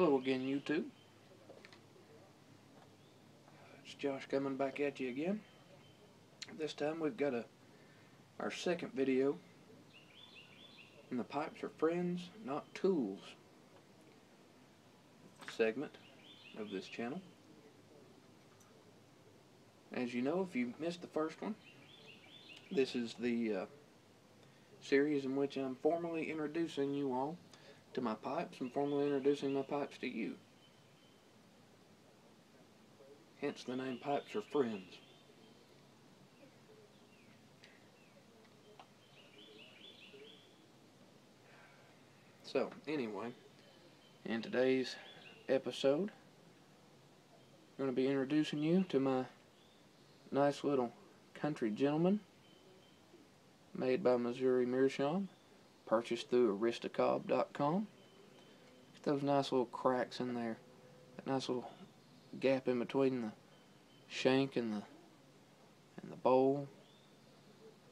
Hello again, YouTube. It's Josh coming back at you again. This time we've got our second video in the Pipes Are Friends, Not Tools segment of this channel. As you know, if you missed the first one, this is the series in which I'm formally introducing you all to my pipes and formally introducing my pipes to you. Hence the name Pipes Are Friends. So, anyway, in today's episode, I'm going to be introducing you to my nice little country gentleman made by Missouri Meerschaum, purchased through Aristocob.com. Look at those nice little cracks in there, that nice little gap in between the shank and the bowl.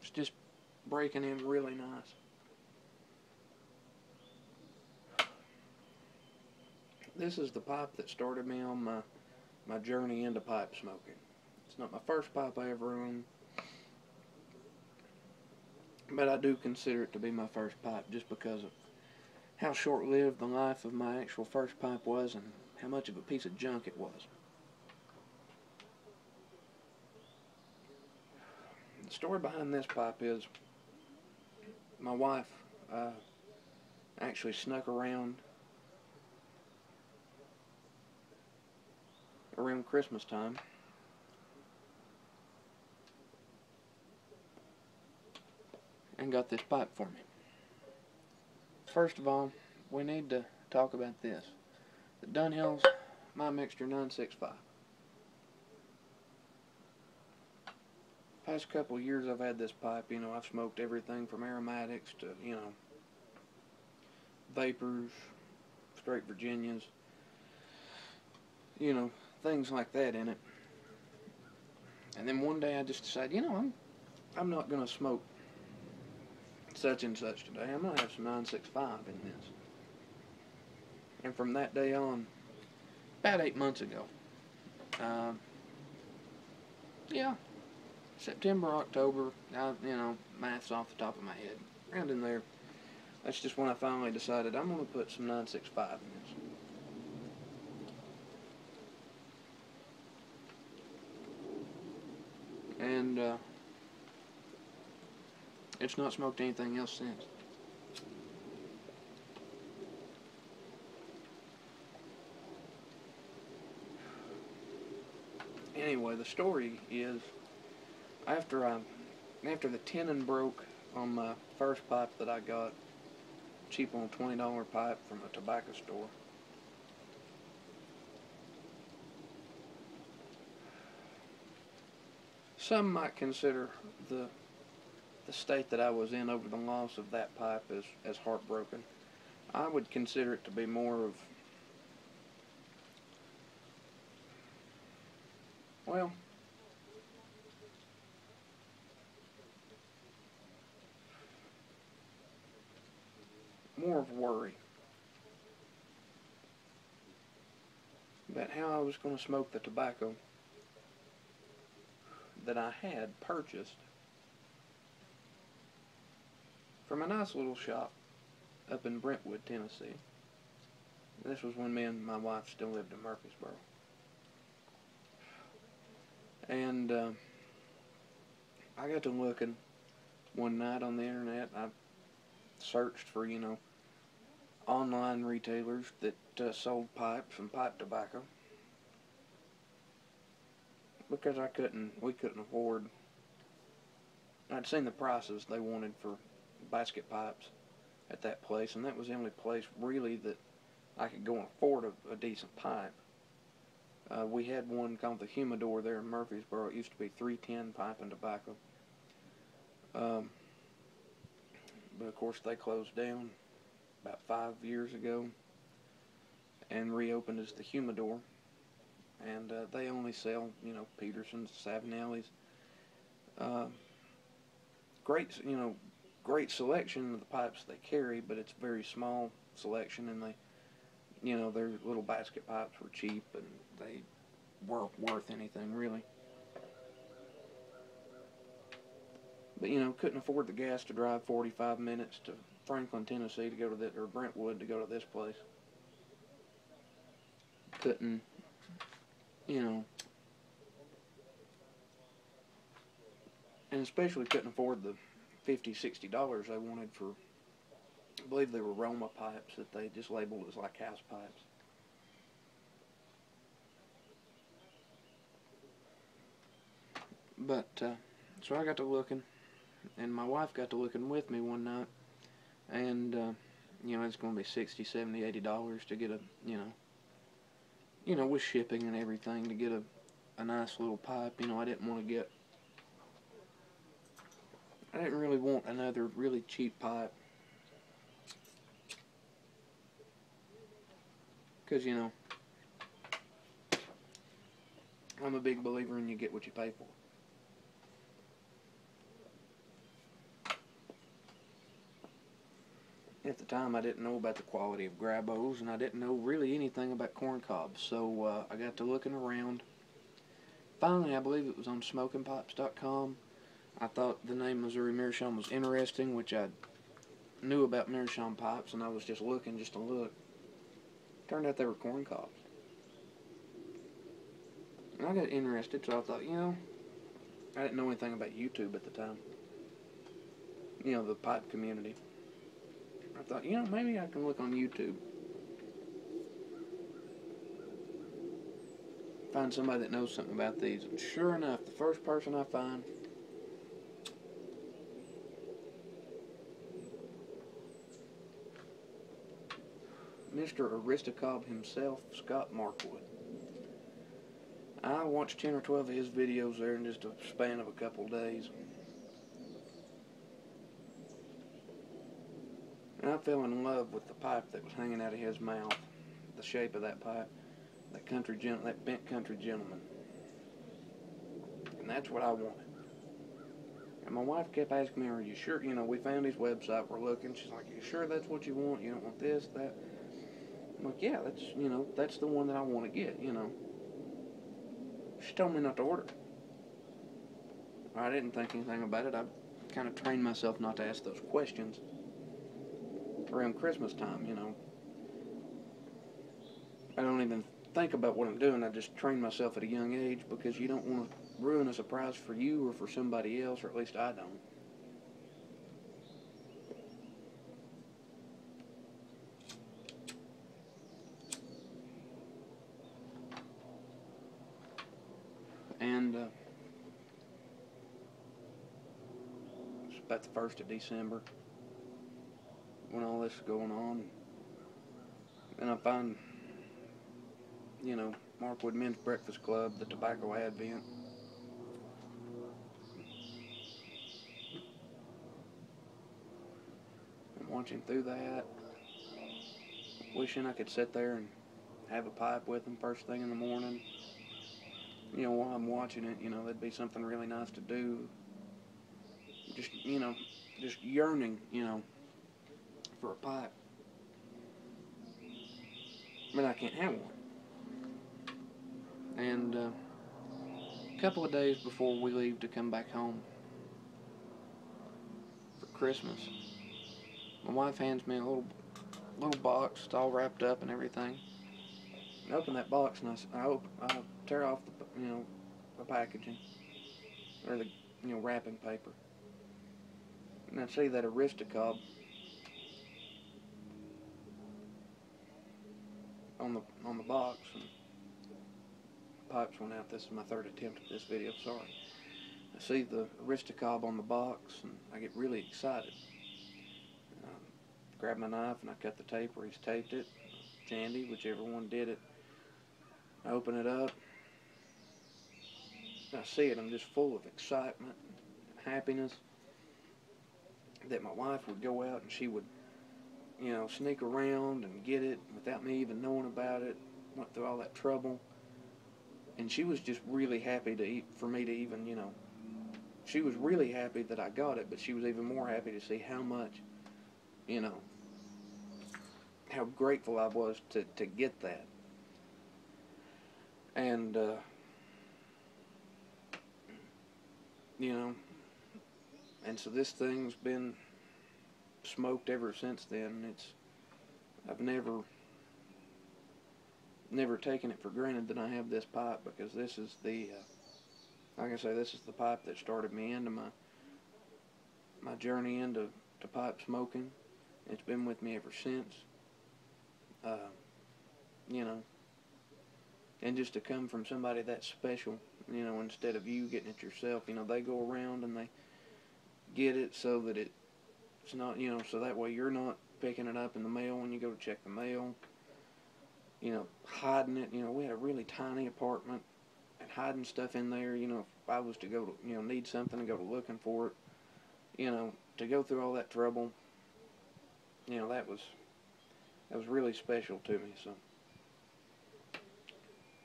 It's just breaking in really nice. This is the pipe that started me on my journey into pipe smoking. It's not my first pipe I ever owned, but I do consider it to be my first pipe just because of how short-lived the life of my actual first pipe was and how much of a piece of junk it was. The story behind this pipe is my wife actually snuck around Christmas time and got this pipe for me. First of all, we need to talk about this. The Dunhill's My Mixture 965. Past couple of years I've had this pipe, I've smoked everything from aromatics to, vapors, straight Virginias, things like that in it. And then one day I just decided, I'm not going to smoke such and such today. I'm going to have some 965 in this. And from that day on, about 8 months ago, September, October, math's off the top of my head, around in there, that's just when I finally decided I'm going to put some 965 in this. And it's not smoked anything else since. Anyway, the story is after the tenon broke on my first pipe that I got, cheap on a $20 pipe from a tobacco store. Some might consider the state that I was in over the loss of that pipe as heartbroken. I would consider it to be more of, well, more of worry about how I was going to smoke the tobacco that I had purchased from a nice little shop up in Brentwood, Tennessee. This was when me and my wife still lived in Murfreesboro. And I got to looking one night on the internet. I searched for, online retailers that sold pipes and pipe tobacco, because we couldn't afford. I'd seen the prices they wanted for basket pipes at that place, and that was the only place really that I could go and afford a decent pipe. We had one called the Humidor there in Murfreesboro. It used to be 310 Pipe and Tobacco. But of course they closed down about 5 years ago and reopened as the Humidor. And they only sell, Petersons, Savinellis. Great selection of the pipes they carry, but it's a very small selection, and you know, their little basket pipes were cheap and they weren't worth anything really. But, you know, couldn't afford the gas to drive 45 minutes to Franklin, Tennessee to go to this, or Brentwood to go to this place. Couldn't, you know, and especially couldn't afford the $50, $60 they wanted for, I believe they were Roma pipes that they just labeled as like house pipes. But, so I got to looking, and my wife got to looking with me one night, and, you know, it's going to be $60, $70, $80 to get a, you know, with shipping and everything, to get a nice little pipe. You know, I didn't really want another really cheap pipe, because, you know, I'm a big believer in you get what you pay for. At the time, I didn't know about the quality of Grabos, and I didn't know really anything about corn cobs, so I got to looking around. Finally, I believe it was on smokingpipes.com. I thought the name Missouri Meerschaum was interesting, which I knew about Meerschaum pipes, and I was just looking just to look. Turned out they were corn cobs. And I got interested, so I thought, you know, I didn't know anything about YouTube at the time. You know, the pipe community. I thought, you know, maybe I can look on YouTube. Find somebody that knows something about these. And sure enough, the first person I find, Mr. Aristocob himself, Scott Markwood. I watched 10 or 12 of his videos there in just a span of a couple days. And I fell in love with the pipe that was hanging out of his mouth, the shape of that pipe, that bent country gentleman. And that's what I wanted. And my wife kept asking me, are you sure? You know, we found his website, we're looking. She's like, you sure that's what you want? You don't want this, that? I'm like, yeah, that's the one that I want to get, you know. She told me not to order. I didn't think anything about it. I kind of trained myself not to ask those questions around Christmas time, you know. I don't even think about what I'm doing. I just train myself at a young age, because you don't want to ruin a surprise for you or for somebody else, or at least I don't. And it's about the 1st of December when all this is going on. And I find, you know, Markwood Men's Breakfast Club, the Tobacco Advent. I'm watching through that, wishing I could sit there and have a pipe with them first thing in the morning. You know, while I'm watching it, you know, that'd be something really nice to do. Just, you know, just yearning, you know, for a pipe. But I can't have one. And a couple of days before we leave to come back home for Christmas, my wife hands me a little box. It's all wrapped up and everything. I open that box and I tear off the packaging, or the wrapping paper, and I see that Aristocob on the box. And pipes went out. This is my third attempt at this video. Sorry. I see the Aristocob on the box, and I get really excited. Grab my knife and I cut the tape where he's taped it. Jandy, whichever one did it. I open it up. I see it. I'm just full of excitement and happiness that my wife would go out and she would, sneak around and get it without me even knowing about it. Went through all that trouble. And she was just really happy for me to even, she was really happy that I got it, but she was even more happy to see how how grateful I was to get that. And, you know, and so this thing's been smoked ever since then. I've never taken it for granted that I have this pipe, because this is the, like I say, this is the pipe that started me into my journey into pipe smoking. It's been with me ever since. You know, and just to come from somebody that special, you know, instead of you getting it yourself, you know, they go around and they get it so that it's not, you know, so that way you're not picking it up in the mail when you go to check the mail, you know, hiding it. You know, we had a really tiny apartment, and hiding stuff in there, you know, if I was to go to, you know, need something and go to looking for it, you know, to go through all that trouble, you know, that was really special to me. So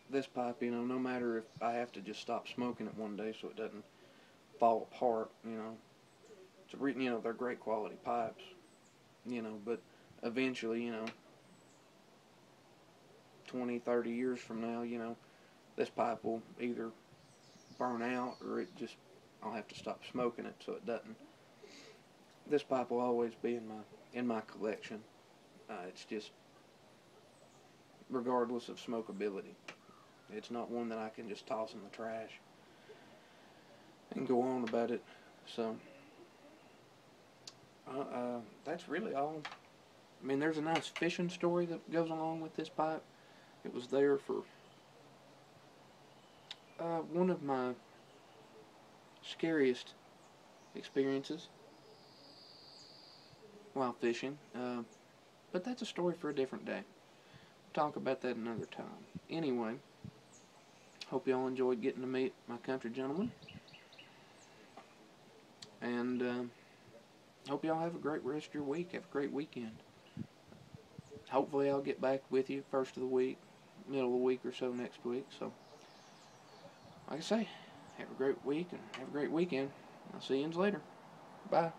this pipe, you know, no matter if I have to just stop smoking it one day so it doesn't fall apart, you know, you know, they're great quality pipes, you know, but eventually, you know, 20, 30 years from now, you know, this pipe will either burn out, or I'll have to stop smoking it so it doesn't. This pipe will always be in my collection. It's just, regardless of smokability, it's not one that I can just toss in the trash and go on about it. So that's really all. I mean, there's a nice fishing story that goes along with this pipe. It was there for one of my scariest experiences while fishing. But that's a story for a different day. We'll talk about that another time. Anyway, hope y'all enjoyed getting to meet my country gentleman. And hope y'all have a great rest of your week. Have a great weekend. Hopefully I'll get back with you first of the week, middle of the week or so next week. So, like I say, have a great week and have a great weekend. I'll see you later. Bye.